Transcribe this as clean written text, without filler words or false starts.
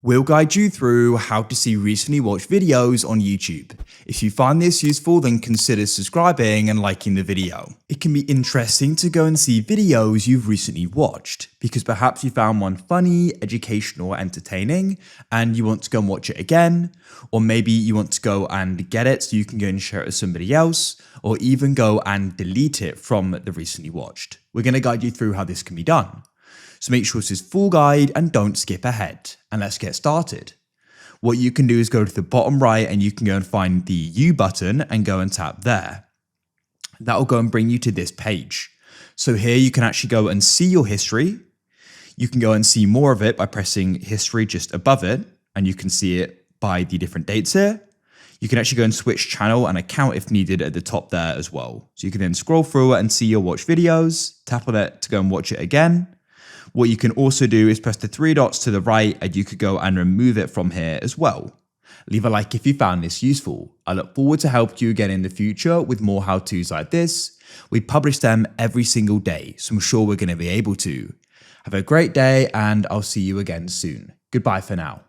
We'll guide you through how to see recently watched videos on YouTube. If you find this useful, then consider subscribing and liking the video. It can be interesting to go and see videos you've recently watched, because perhaps you found one funny, educational, or entertaining, and you want to go and watch it again, or maybe you want to go and get it so you can go and share it with somebody else, or even go and delete it from the recently watched. We're going to guide you through how this can be done. So make sure this is full guide and don't skip ahead. And let's get started. What you can do is go to the bottom right and you can go and find the U button and go and tap there. That will go and bring you to this page. So here you can actually go and see your history. You can go and see more of it by pressing history just above it, and you can see it by the different dates here. You can actually go and switch channel and account if needed at the top there as well. So you can then scroll through it and see your watch videos, tap on it to go and watch it again. What you can also do is press the three dots to the right and you could go and remove it from here as well. Leave a like if you found this useful. I look forward to help you again in the future with more how-tos like this. We publish them every single day, so I'm sure we're going to be able to. Have a great day and I'll see you again soon. Goodbye for now.